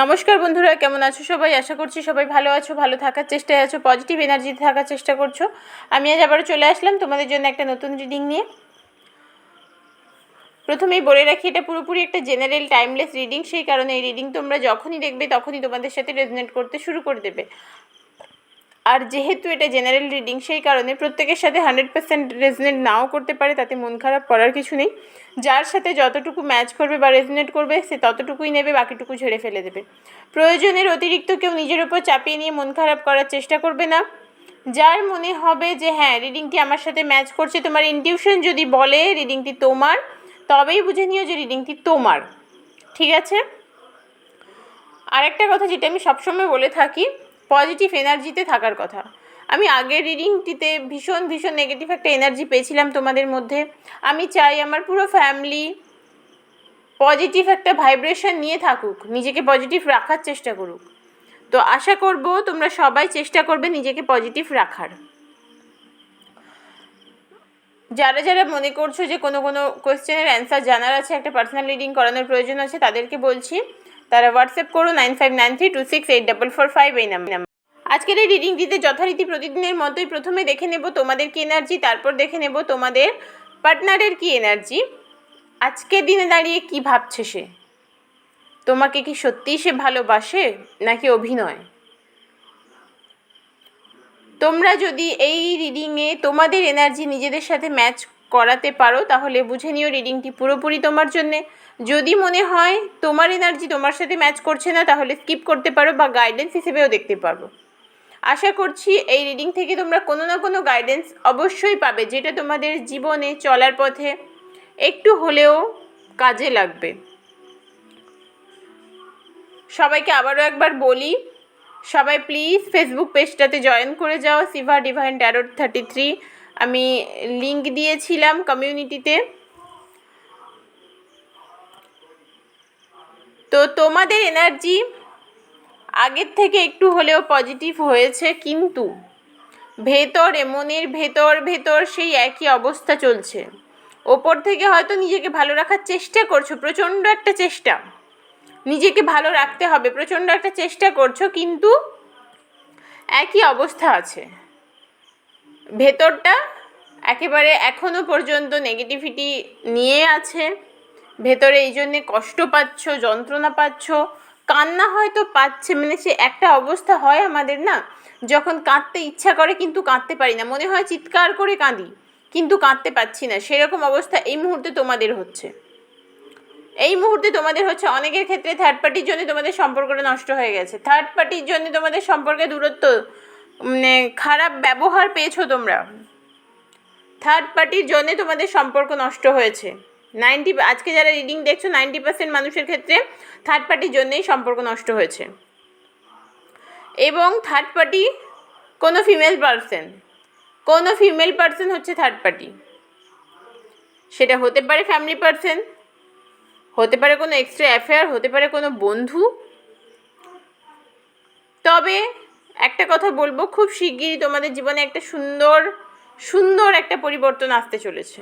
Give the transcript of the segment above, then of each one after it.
নমস্কার বন্ধুরা, কেমন আছো সবাই? আশা করছি সবাই ভালো আছো, ভালো থাকার চেষ্টায় আছো, পজিটিভ এনার্জিতে থাকার চেষ্টা করছো। আমি আজ আবারও চলে আসলাম তোমাদের জন্য একটা নতুন রিডিং নিয়ে। প্রথমেই বলে রাখি, এটা পুরোপুরি একটা জেনারেল টাইমলেস রিডিং, সেই কারণে এই রিডিং তোমরা যখনই দেখবে তখনই তোমাদের সাথে রেজোনেট করতে শুরু করে দেবে। আর যেহেতু এটা জেনারেল রিডিং, সেই কারণে প্রত্যেকের সাথে 100% রেজোনেট নাও করতে পারে, তাতে মন খারাপ করার কিছু নেই। যার সাথে যতটুকু ম্যাচ করবে বা রেজোনেট করবে সে ততটুকুই নেবে, বাকিটুকু ঝেড়ে ফেলে দেবে। প্রয়োজনের অতিরিক্ত কেউ নিজের ওপর চাপিয়ে নিয়ে মন খারাপ করার চেষ্টা করবে না। যার মনে হবে যে হ্যাঁ রিডিংটি আমার সাথে ম্যাচ করছে, তোমার ইনটিউশন যদি বলে রিডিংটি তোমার, তবেই বুঝে নিও যে রিডিংটি তোমার। ঠিক আছে? আরেকটা কথা যেটা আমি সবসময় বলে থাকি, পজিটিভ এনার্জিতে থাকার কথা। আমি আগের রিডিংটিতে ভীষণ নেগেটিভ একটা এনার্জি পেয়েছিলাম তোমাদের মধ্যে। আমি চাই আমার পুরো ফ্যামিলি পজিটিভ একটা ভাইব্রেশন নিয়ে থাকুক, নিজেকে পজিটিভ রাখার চেষ্টা করুক। তো আশা করব তোমরা সবাই চেষ্টা করবে নিজেকে পজিটিভ রাখার। যারা যারা মনে করছো যে কোনো কোয়েশ্চেনের অ্যান্সার জানার আছে, একটা পার্সোনাল রিডিং করানোর প্রয়োজন আছে, তাদেরকে বলছি তারা হোয়াটসঅ্যাপ করো 9593268445 এই নাম্বার। আজকের এই রিডিংটিতে যথারীতি প্রতিদিনের মতোই প্রথমে দেখে নেব তোমাদের কি এনার্জি, তারপর দেখে নেব তোমাদের পার্টনারের কি এনার্জি। আজকের দিনে দাঁড়িয়ে কি ভাবছে সে, তোমাকে কি সত্যিই সে ভালোবাসে নাকি অভিনয়? তোমরা যদি এই রিডিংয়ে তোমাদের এনার্জি নিজেদের সাথে ম্যাচ করাতে পারো, তাহলে বুঝে নিও রিডিংটি পুরোপুরি তোমার জন্যে। যদি মনে হয় তোমার এনার্জি তোমার সাথে ম্যাচ করছে না, তাহলে স্কিপ করতে পারো বা গাইডেন্স হিসেবেও দেখতে পারো। আশা করছি এই রিডিং থেকে তোমরা কোনো না কোনো গাইডেন্স অবশ্যই পাবে, যেটা তোমাদের জীবনে চলার পথে একটু হলেও কাজে লাগবে। সবাইকে আবারও একবার বলি, সবাই প্লিজ ফেসবুক পেজটাতে জয়েন করে যাও, সিভা ডিভাইন ট্যারো 33। আমি লিংক দিয়েছিলাম কমিউনিটিতে। তো তোমাদের এনার্জি আগের থেকে একটু হলেও পজিটিভ হয়েছে, কিন্তু ভেতরে মনের ভেতর সেই একই অবস্থা চলছে। ওপর থেকে হয়তো নিজেকে ভালো রাখার চেষ্টা করছো, প্রচণ্ড একটা চেষ্টা, নিজেকে ভালো রাখতে হবে, প্রচণ্ড একটা চেষ্টা করছো, কিন্তু একই অবস্থা আছে। ভেতরটা একেবারে এখনও পর্যন্ত নেগেটিভিটি নিয়ে আছে ভেতরে, এই জন্যে কষ্ট পাচ্ছ, যন্ত্রণা পাচ্ছ, কান্না হয়তো পাচ্ছে। মানে সে একটা অবস্থা হয় আমাদের না, যখন কাঁদতে ইচ্ছা করে কিন্তু কাঁদতে পারি না, মনে হয় চিৎকার করে কাঁদি কিন্তু কাঁদতে পাচ্ছি না, সেরকম অবস্থা এই মুহূর্তে তোমাদের হচ্ছে। অনেকের ক্ষেত্রে থার্ড পার্টির জন্য তোমাদের সম্পর্কটা নষ্ট হয়ে গেছে, থার্ড পার্টির জন্য তোমাদের সম্পর্কে দূরত্ব, মানে খারাপ ব্যবহার পেয়েছো তোমরা, থার্ড পার্টির জন্য তোমাদের সম্পর্ক নষ্ট হয়েছে। আজকে যারা রিডিং দেখছো 90% মানুষের ক্ষেত্রে থার্ড পার্টির জন্যই সম্পর্ক নষ্ট হয়েছে। এবং থার্ড পার্টি কোনো ফিমেল পার্সন হচ্ছে থার্ড পার্টি। সেটা হতে পারে ফ্যামিলি পার্সন, হতে পারে কোনো এক্সট্রা অ্যাফেয়ার, হতে পারে কোনো বন্ধু। তবে একটা কথা বলবো, খুব শিগগিরই তোমাদের জীবনে একটা সুন্দর একটা পরিবর্তন আসতে চলেছে।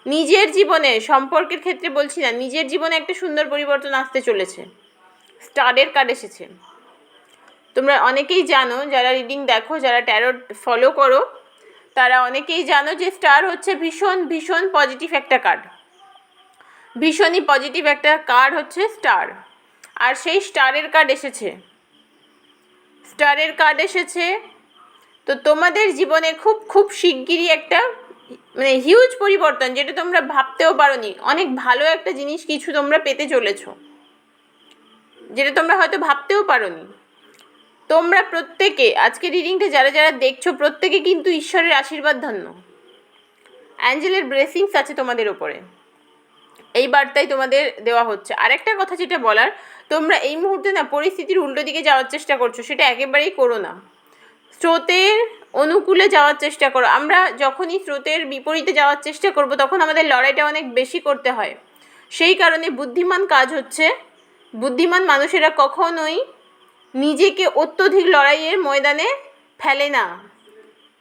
নিজের জীবনে, সম্পর্কের ক্ষেত্রে বলছি না, নিজের জীবনে একটা সুন্দর পরিবর্তন আসতে চলেছে। স্টারের কার্ড এসেছে। তোমরা অনেকেই জানো, যারা রিডিং দেখো, যারা ট্যারো ফলো করো, তারা অনেকেই জানো যে স্টার হচ্ছে ভীষণ পজিটিভ একটা কার্ড। ভীষণই পজিটিভ একটা কার্ড হচ্ছে স্টার। আর সেই স্টারের কার্ড এসেছে। তো তোমাদের জীবনে খুব শিগগিরই একটা মানে হিউজ পরিবর্তন, যেটা তোমরা ভাবতেও পারোনি, অনেক ভালো একটা জিনিস কিছু তোমরা পেতে চলেছ, যেটা তোমরা হয়তো ভাবতেও পারোনি। তোমরা প্রত্যেকে, আজকে রিডিংটা যারা যারা দেখছো, প্রত্যেকে কিন্তু ঈশ্বরের আশীর্বাদ ধন্য, অ্যাঞ্জেলের ব্লেসিংস আছে তোমাদের ওপরে, এই বার্তাই তোমাদের দেওয়া হচ্ছে। আরেকটা কথা যেটা বলার, তোমরা এই মুহূর্তে না পরিস্থিতির উল্টো দিকে যাওয়ার চেষ্টা করছো, সেটা একেবারেই করো না। স্রোতের অনুকূলে যাওয়ার চেষ্টা করো। আমরা যখনই স্রোতের বিপরীতে যাওয়ার চেষ্টা করব, তখন আমাদের লড়াইটা অনেক বেশি করতে হয়। সেই কারণে বুদ্ধিমান কাজ হচ্ছে, বুদ্ধিমান মানুষেরা কখনোই নিজেকে অত্যধিক লড়াইয়ের ময়দানে ফেলে না।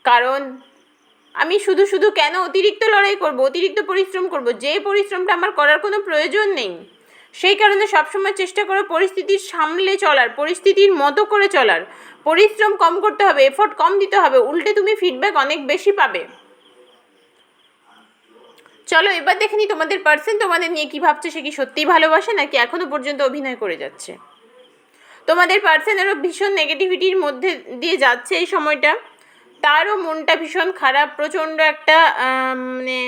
কারণ আমি শুধু কেন অতিরিক্ত লড়াই করব, অতিরিক্ত পরিশ্রম করব, যে পরিশ্রমটা আমার করার কোনো প্রয়োজন নেই, সেই কারণে সবসময় চেষ্টা করো পরিস্থিতির সামলে চলার, পরিস্থিতির মতো করে চলার। পরিশ্রম কম করতে হবে, এফোর্ট কম দিতে হবে, উল্টে তুমি ফিডব্যাক অনেক বেশি পাবে। চলো এবার দেখে নি তোমাদের পার্সন তোমাদের নিয়ে কী ভাবছে। সে কি সত্যিই ভালোবাসে নাকি এখনও পর্যন্ত অভিনয় করে যাচ্ছে? তোমাদের পার্সনেরও ভীষণ নেগেটিভিটির মধ্যে দিয়ে যাচ্ছে এই সময়টা। তারও মনটা ভীষণ খারাপ, প্রচণ্ড একটা মানে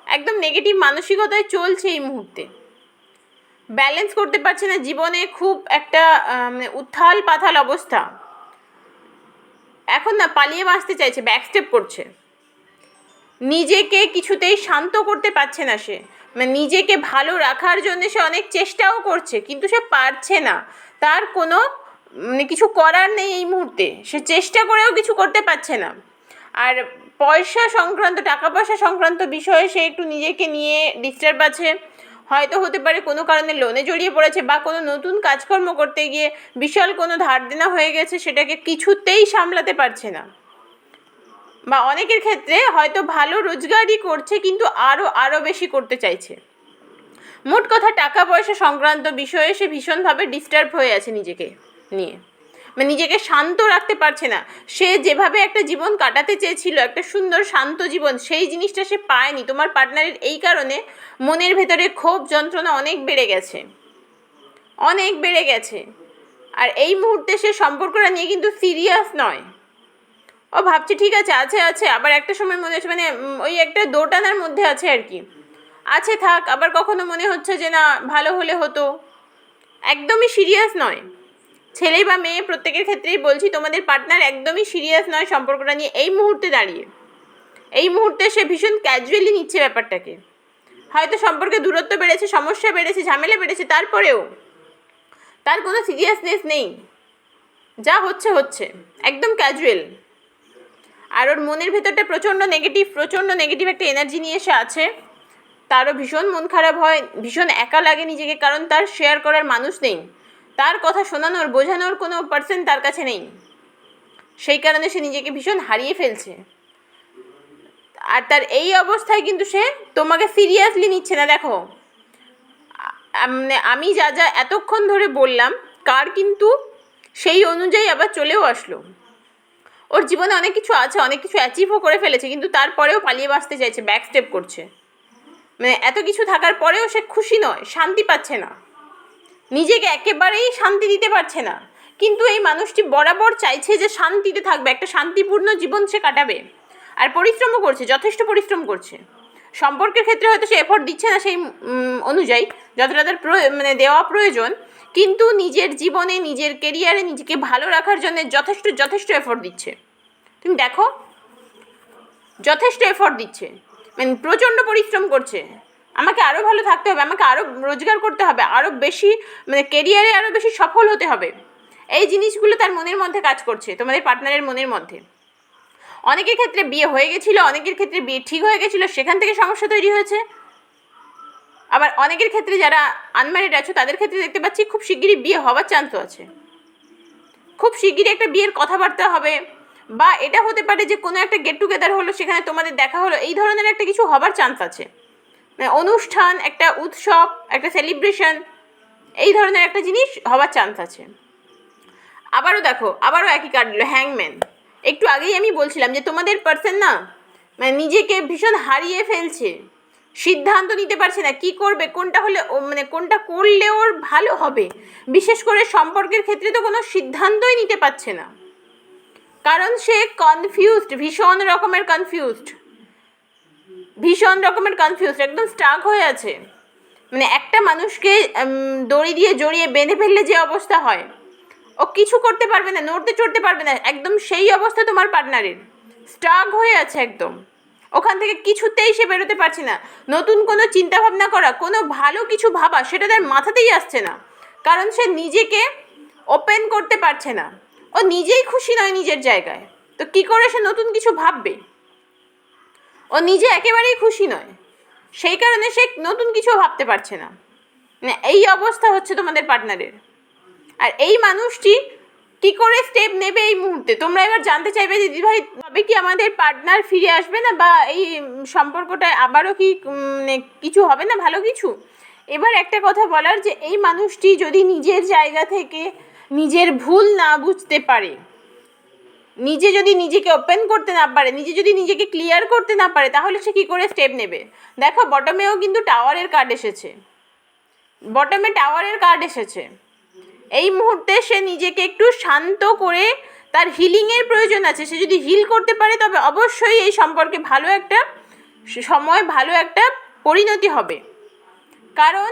একদম নেগেটিভ মানসিকতায় চলছে এই মুহূর্তে। ব্যালেন্স করতে পারছে না জীবনে, খুব একটা মানে উত্থাল পাথাল অবস্থা। এখন না পালিয়ে বাঁচতে চাইছে, ব্যাকস্টেপ করছে। নিজেকে কিছুতেই শান্ত করতে পারছে না সে, মানে নিজেকে ভালো রাখার জন্য সে অনেক চেষ্টাও করছে কিন্তু সে পারছে না। তার কোনো মানে কিছু করার নেই এই মুহূর্তে, সে চেষ্টা করেও কিছু করতে পারছে না। আর পয়সা সংক্রান্ত, টাকা পয়সা সংক্রান্ত বিষয়ে সে একটু নিজেকে নিয়ে ডিস্টার্ব আছে। হয়তো হতে পারে কোনো কারণে লোনে জড়িয়ে পড়েছে, বা কোনো নতুন কাজকর্ম করতে গিয়ে বিশাল কোনো ধার দেনা হয়ে গেছে, সেটাকে কিছুতেই সামলাতে পারছে না। বা অনেকের ক্ষেত্রে হয়তো ভালো রোজগারই করছে কিন্তু আরও বেশি করতে চাইছে। মোট কথা টাকা পয়সা সংক্রান্ত বিষয়ে সে ভীষণভাবে ডিস্টার্ব হয়ে আছে নিজেকে নিয়ে, মানে নিজেকে শান্ত রাখতে পারছে না। সে যেভাবে একটা জীবন কাটাতে চেয়েছিল, একটা সুন্দর শান্ত জীবন, সেই জিনিসটা সে পায়নি। তোমার পার্টনারের এই কারণে মনের ভেতরে ক্ষোভ যন্ত্রণা অনেক বেড়ে গেছে, অনেক বেড়ে গেছে। আর এই মুহূর্তে সে সম্পর্কটা নিয়ে কিন্তু সিরিয়াস নয়। ও ভাবছে ঠিক আছে, আছে, আবার একটা সময় মনে হচ্ছে মানে ওই একটা দোটানার মধ্যে আছে আর কি, আছে থাক, আবার কখনো মনে হচ্ছে যে না ভালো হলে হতো। একদমই সিরিয়াস নয়, ছেলে বা মেয়ে প্রত্যেকের ক্ষেত্রেই বলছি, তোমাদের পার্টনার একদমই সিরিয়াস নয় সম্পর্কটা নিয়ে এই মুহূর্তে দাঁড়িয়ে। এই মুহূর্তে সে ভীষণ ক্যাজুয়ালি নিচ্ছে ব্যাপারটাকে। হয়তো সম্পর্কে দূরত্ব বেড়েছে, সমস্যা বেড়েছে, ঝামেলা বেড়েছে, তারপরেও তার কোনো সিরিয়াসনেস নেই। যা হচ্ছে হচ্ছে, একদম ক্যাজুয়াল। আর ওর মনের ভেতরটা প্রচণ্ড নেগেটিভ একটা এনার্জি নিয়ে এসে আছে। তারও ভীষণ মন খারাপ হয়, ভীষণ একা লাগে নিজেকে, কারণ তার শেয়ার করার মানুষ নেই, তার কথা শোনানোর বোঝানোর কোনো পার্সন তার কাছে নেই। সেই কারণে সে নিজেকে ভীষণ হারিয়ে ফেলছে। আর তার এই অবস্থায় কিন্তু সে তোমাকে সিরিয়াসলি নিচ্ছে না। দেখো আমি যা যা এতক্ষণ ধরে বললাম, কার কিন্তু সেই অনুযায়ী আবার চলেও আসলো। ওর জীবনে অনেক কিছু আছে, অনেক কিছু অ্যাচিভও করে ফেলেছে, কিন্তু তারপরেও পালিয়ে বাঁচতে চাইছে, ব্যাকস্টেপ করছে। মানে এত কিছু থাকার পরেও সে খুশি নয়, শান্তি পাচ্ছে না, নিজেকে একেবারেই শান্তি দিতে পারছে না। কিন্তু এই মানুষটি বরাবর চাইছে যে শান্তিতে থাকবে, একটা শান্তিপূর্ণ জীবন সে কাটাবে। আর পরিশ্রমও করছে, যথেষ্ট পরিশ্রম করছে। সম্পর্কের ক্ষেত্রে হয়তো সে এফোর্ট দিচ্ছে না সেই অনুযায়ী যতটা তার মানে দেওয়া প্রয়োজন, কিন্তু নিজের জীবনে, নিজের কেরিয়ারে নিজেকে ভালো রাখার জন্য যথেষ্ট এফোর্ট দিচ্ছে। তুমি দেখো, যথেষ্ট এফোর্ট দিচ্ছে, মানে প্রচণ্ড পরিশ্রম করছে। আমাকে আরও ভালো থাকতে হবে, আমাকে আরও রোজগার করতে হবে, আরও বেশি মানে কেরিয়ারে আরও বেশি সফল হতে হবে। এই জিনিসগুলো তার মনের মধ্যে কাজ করছে, তোমাদের পার্টনারের মনের মধ্যে। অনেকের ক্ষেত্রে বিয়ে হয়ে গেছিলো, অনেকের ক্ষেত্রে বিয়ে ঠিক হয়ে গেছিলো, সেখান থেকে সমস্যা তৈরি হয়েছে। আবার অনেকের ক্ষেত্রে যারা আনম্যারিড আছো তাদের ক্ষেত্রে দেখতে পাচ্ছি খুব শিগগিরই বিয়ে হওয়ার চান্সও আছে, খুব শিগগিরই একটা বিয়ের কথাবার্তা হবে। বা এটা হতে পারে যে কোনো একটা গেট টুগেদার হলো, সেখানে তোমাদের দেখা হলো, এই ধরনের একটা কিছু হবার চান্স আছে। মানে অনুষ্ঠান, একটা উৎসব, একটা সেলিব্রেশন, এই ধরনের একটা জিনিস হবার চান্স আছে। আবারও দেখো, আবারও একই কার্ড দিল, হ্যাংম্যান। একটু আগেই আমি বলছিলাম যে তোমাদের পার্সন না মানে নিজেকে ভীষণ হারিয়ে ফেলছে, সিদ্ধান্ত নিতে পারছে না কি করবে, কোনটা হলে মানে কোনটা করলে ওর ভালো হবে। বিশেষ করে সম্পর্কের ক্ষেত্রে তো কোনো সিদ্ধান্তই নিতে পারছে না, কারণ সে কনফিউজড, ভীষণ রকমের কনফিউজড, একদম স্টাক হয়ে আছে। মানে একটা মানুষকে দড়ি দিয়ে জড়িয়ে বেঁধে ফেললে যে অবস্থা হয়, ও কিছু করতে পারবে না, নড়তে চড়তে পারবে না, একদম সেই অবস্থা তোমার পার্টনারের। স্টাক হয়ে আছে একদম, ওখান থেকে কিছুতেই সে বেরোতে পারছে না। নতুন কোনো চিন্তাভাবনা করা, কোনো ভালো কিছু ভাবা, সেটা তার মাথাতেই আসছে না, কারণ সে নিজেকে ওপেন করতে পারছে না। ও নিজেই খুশি নয় নিজের জায়গায়, তো কী করে সে নতুন কিছু ভাববে? ও নিজে একেবারেই খুশি নয়, সেই কারণে সে নতুন কিছু ভাবতে পারছে না। মানে এই অবস্থা হচ্ছে তোমাদের পার্টনারের। আর এই মানুষটি কি করে স্টেপ নেবে এই মুহূর্তে, তোমরা এবার জানতে চাইবে যে দিদিভাই তবে কি আমাদের পার্টনার ফিরে আসবে না, বা এই সম্পর্কটায় আবারও কি কিছু হবে না ভালো কিছু? এবার একটা কথা বলার, যে এই মানুষটি যদি নিজের জায়গা থেকে নিজের ভুল না বুঝতে পারে, নিজে যদি নিজেকে ওপেন করতে না পারে, নিজে যদি নিজেকে ক্লিয়ার করতে না পারে, তাহলে সে কী করে স্টেপ নেবে? দেখো বটমেও কিন্তু টাওয়ারের কার্ড এসেছে, বটমে টাওয়ারের কার্ড এসেছে। এই মুহূর্তে সে নিজেকে একটু শান্ত করে, তার হিলিংয়ের প্রয়োজন আছে, সে যদি হিল করতে পারে তবে অবশ্যই এই সম্পর্কে ভালো একটা সময়, ভালো একটা পরিণতি হবে। কারণ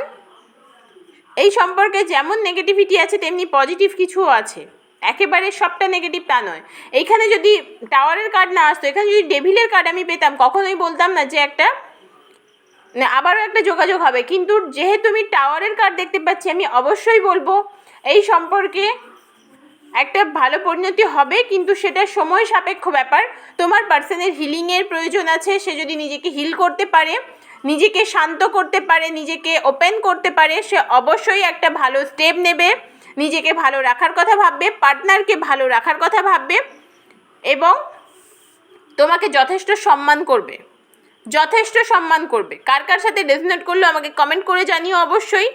এই সম্পর্কে যেমন নেগেটিভিটি আছে তেমনি পজিটিভ কিছুও আছে, একেবারে সবটা নেগেটিভ তা নয়। এইখানে যদি টাওয়ারের কার্ড না আসতো, এখানে যদি ডেভিলের কার্ড আমি পেতাম, কখনোই বলতাম না যে একটা আবারও একটা যোগাযোগ হবে। কিন্তু যেহেতু আমি টাওয়ারের কার্ড দেখতে পাচ্ছি, আমি অবশ্যই বলবো এই সম্পর্কে একটা ভালো পরিণতি হবে, কিন্তু সেটা সময় সাপেক্ষ ব্যাপার। তোমার পার্সনের হিলিংয়ের প্রয়োজন আছে, সে যদি নিজেকে হিল করতে পারে, নিজেকে শান্ত করতে পারে, নিজেকে ওপেন করতে পারে, সে অবশ্যই একটা ভালো স্টেপ নেবে, নিজেকে ভালো রাখার কথা ভাববে, পার্টনারকে ভালো রাখার কথা ভাববে এবং তোমাকে যথেষ্ট সম্মান করবে, যথেষ্ট সম্মান করবে। কার কার সাথে রেজোনেট করলো আমাকে কমেন্ট করে জানিও অবশ্যই।